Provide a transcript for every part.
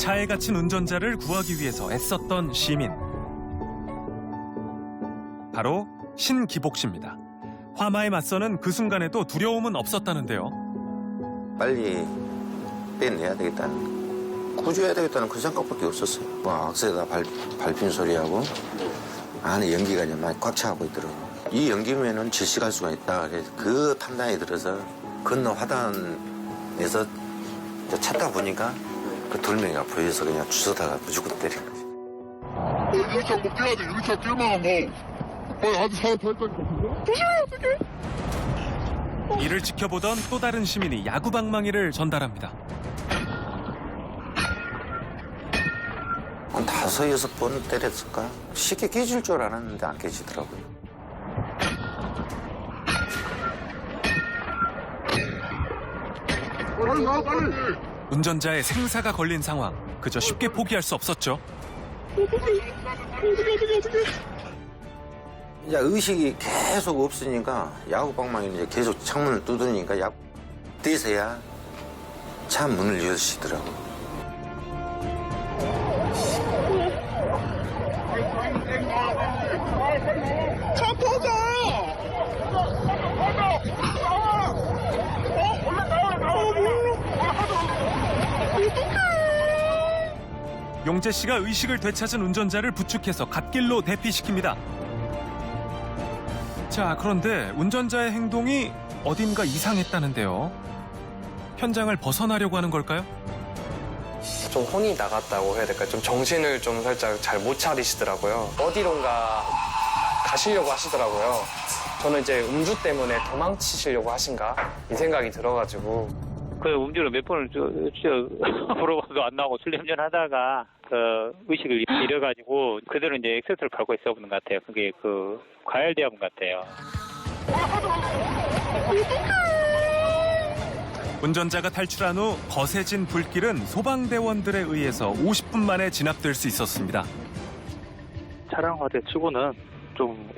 차에 갇힌 운전자를 구하기 위해서 애썼던 시민. 바로 신기복 씨입니다. 화마에 맞서는 그 순간에도 두려움은 없었다는데요. 빨리 빼내야 되겠다는, 구조해야 되겠다는 그 생각밖에 없었어요. 뭐 악세다 밟힌 소리하고 안에 연기가 이제 많이 꽉 차고 있더라고요. 이 연기면은 질식할 수가 있다. 그래서 그 판단이 들어서 건너 화단에서 이제 찾다 보니까 그 돌멩이가 보여서 그냥 주워다가 무조건 때린 거지. 유리창 못 깨야 돼. 유리창 깨면 뭐 빨리 아주 사람 탈다니까. 조심해 어떡해. 이를 지켜보던 또 다른 시민이 야구방망이를 전달합니다. 한 5, 6번 때렸을까? 쉽게 깨질 줄 알았는데 안 깨지더라고요. 빨리 나 빨리. 운전자의 생사가 걸린 상황. 그저 쉽게 포기할 수 없었죠. 어떡해. 이제 의식이 계속 없으니까 야구방망이 이제 계속 창문을 두드리니까 그때서야 차 문을 여시더라고요. 차 터져. 용재 씨가 의식을 되찾은 운전자를 부축해서 갓길로 대피시킵니다. 자, 그런데 운전자의 행동이 어딘가 이상했다는데요. 현장을 벗어나려고 하는 걸까요? 좀 혼이 나갔다고 해야 될까요? 좀 정신을 좀 살짝 잘 못 차리시더라고요. 어디론가 가시려고 하시더라고요. 저는 이제 음주 때문에 도망치시려고 하신가 이 생각이 들어가지고. 그 음주를 몇 번을 물어봐도 안 나오고 술 운전하다가 의식을 잃어가지고 그대로 이제 엑세스를 밟고 있어보는 것 같아요. 그게 과열대합인 것 같아요. 운전자가 탈출한 후 거세진 불길은 소방대원들에 의해서 50분 만에 진압될 수 있었습니다. 차량 화재 치고는 좀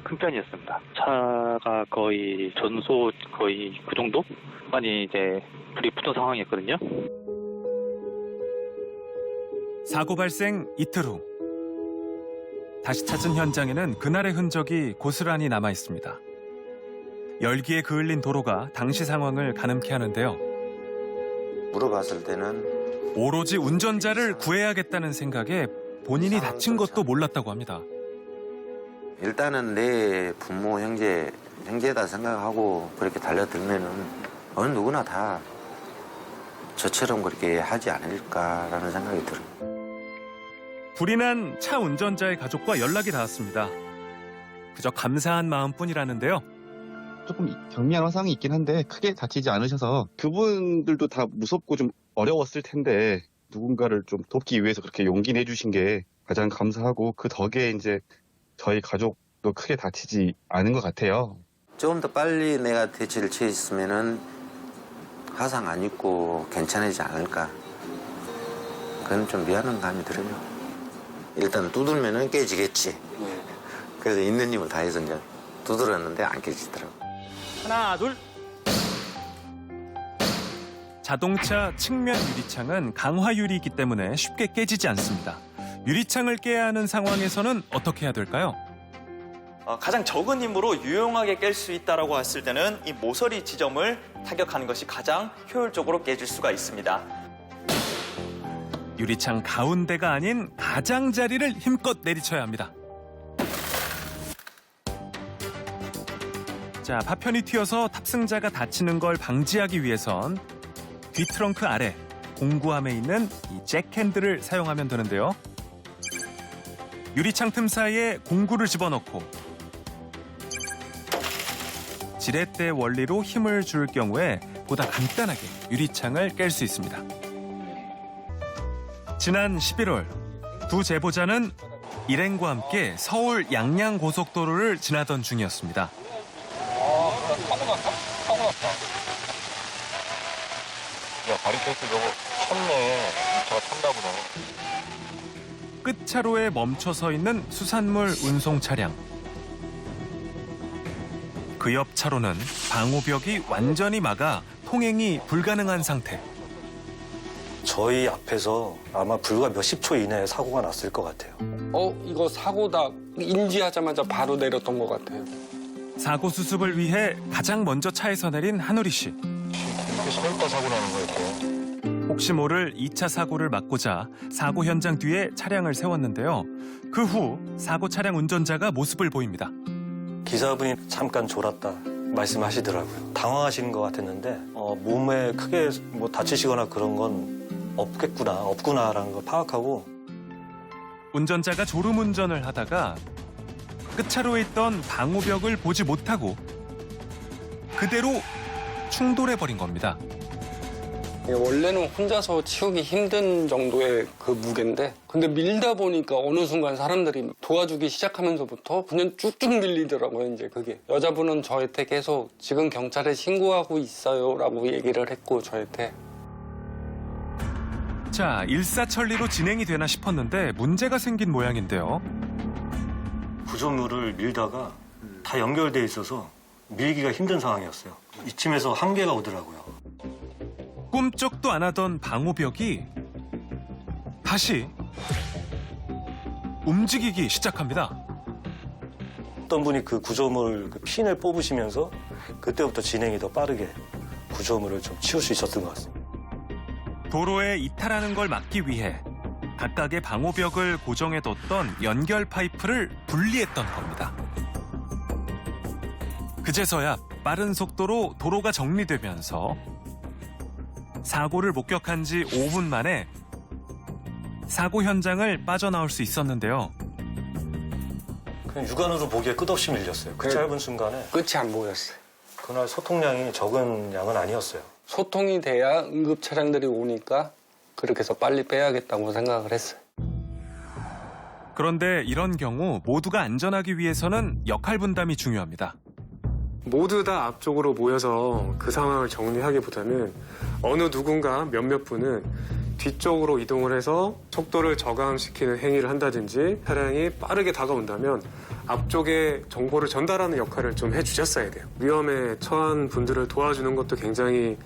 큰 편이었습니다. 차가 거의 전소 거의 그 정도? 많이 이제 불이 붙은 상황이었거든요. 사고 발생 이틀 후 다시 찾은 현장에는 그날의 흔적이 고스란히 남아 있습니다. 열기에 그을린 도로가 당시 상황을 가늠케 하는데요. 물어봤을 때는 오로지 운전자를 구해야겠다는 생각에 본인이 다친 것도 몰랐다고 합니다. 일단은 내 부모, 형제다 생각하고 그렇게 달려들면은 어느 누구나 다 저처럼 그렇게 하지 않을까라는 생각이 들어요. 불이 난 차 운전자의 가족과 연락이 닿았습니다. 그저 감사한 마음뿐이라는데요. 조금 경미한 화상이 있긴 한데 크게 다치지 않으셔서 그분들도 다 무섭고 좀 어려웠을 텐데 누군가를 좀 돕기 위해서 그렇게 용기 내주신 게 가장 감사하고 그 덕에 이제 저희 가족도 크게 다치지 않은 것 같아요. 조금 더 빨리 내가 대치를 취했으면은 화상 안 입고 괜찮아지지 않을까. 그건 좀 미안한 감이 들어요. 일단 두들면은 깨지겠지. 그래서 있는 힘을 다해서 이제 두드렸는데 안 깨지더라고. 하나, 둘. 자동차 측면 유리창은 강화유리이기 때문에 쉽게 깨지지 않습니다. 유리창을 깨야 하는 상황에서는 어떻게 해야 될까요? 가장 적은 힘으로 유용하게 깰 수 있다고 했을 때는 이 모서리 지점을 타격하는 것이 가장 효율적으로 깨질 수가 있습니다. 유리창 가운데가 아닌 가장자리를 힘껏 내리쳐야 합니다. 자, 파편이 튀어서 탑승자가 다치는 걸 방지하기 위해선 뒷트렁크 아래 공구함에 있는 이 잭핸들을 사용하면 되는데요. 유리창 틈 사이에 공구를 집어넣고 지렛대 원리로 힘을 줄 경우에 보다 간단하게 유리창을 깰 수 있습니다. 지난 11월 두 제보자는 일행과 함께 서울 양양고속도로를 지나던 중이었습니다. 타고 났다. 야, 바리케이트 저거 쳤네. 차가 탔나 보다. 끝차로에 멈춰 서 있는 수산물 운송 차량. 그 옆 차로는 방호벽이 완전히 막아 통행이 불가능한 상태. 저희 앞에서 아마 불과 몇십 초 이내에 사고가 났을 것 같아요. 이거 사고다 인지하자마자 바로 내렸던 것 같아요. 사고 수습을 위해 가장 먼저 차에서 내린 한우리 씨. 시간과 사고 나는 거였고. 혹시 모를 2차 사고를 막고자 사고 현장 뒤에 차량을 세웠는데요. 그 후 사고 차량 운전자가 모습을 보입니다. 기사분이 잠깐 졸았다 말씀하시더라고요. 당황하시는 것 같았는데 몸에 크게 뭐 다치시거나 그런 건 없구나라는 걸 파악하고 운전자가 졸음운전을 하다가 끝차로에 있던 방호벽을 보지 못하고 그대로 충돌해버린 겁니다. 원래는 혼자서 치우기 힘든 정도의 그 무게인데 근데 밀다 보니까 어느 순간 사람들이 도와주기 시작하면서부터 그냥 쭉쭉 밀리더라고요. 이제 그게 여자분은 저한테 계속 지금 경찰에 신고하고 있어요라고 얘기를 했고 저한테. 자, 일사천리로 진행이 되나 싶었는데 문제가 생긴 모양인데요. 구조물을 밀다가 다 연결돼 있어서 밀기가 힘든 상황이었어요. 이쯤에서 한계가 오더라고요. 꿈쩍도 안 하던 방호벽이 다시 움직이기 시작합니다. 어떤 분이 그 구조물 그 핀을 뽑으시면서 그때부터 진행이 더 빠르게 구조물을 좀 치울 수 있었던 것 같습니다. 도로에 이탈하는 걸 막기 위해 각각의 방호벽을 고정해뒀던 연결 파이프를 분리했던 겁니다. 그제서야 빠른 속도로 도로가 정리되면서 사고를 목격한 지 5분 만에 사고 현장을 빠져나올 수 있었는데요. 그냥 육안으로 보기에 끝없이 밀렸어요. 그 짧은 순간에. 끝이 안 보였어요. 그날 소통량이 적은 양은 아니었어요. 소통이 돼야 응급 차량들이 오니까 그렇게 해서 빨리 빼야겠다고 생각을 했어요. 그런데 이런 경우 모두가 안전하기 위해서는 역할 분담이 중요합니다. 모두 다 앞쪽으로 모여서 그 상황을 정리하기보다는 어느 누군가 몇몇 분은 뒤쪽으로 이동을 해서 속도를 저감시키는 행위를 한다든지 차량이 빠르게 다가온다면 앞쪽에 정보를 전달하는 역할을 좀 해주셨어야 돼요. 위험에 처한 분들을 도와주는 것도 굉장히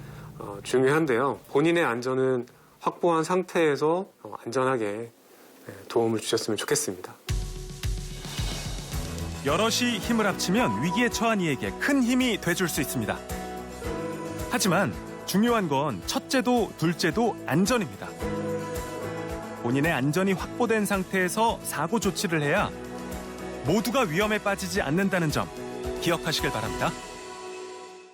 중요한데요. 본인의 안전은 확보한 상태에서 안전하게 도움을 주셨으면 좋겠습니다. 여럿이 힘을 합치면 위기에 처한 이에게 큰 힘이 돼줄 수 있습니다. 하지만 중요한 건 첫째도 둘째도 안전입니다. 본인의 안전이 확보된 상태에서 사고 조치를 해야 모두가 위험에 빠지지 않는다는 점 기억하시길 바랍니다.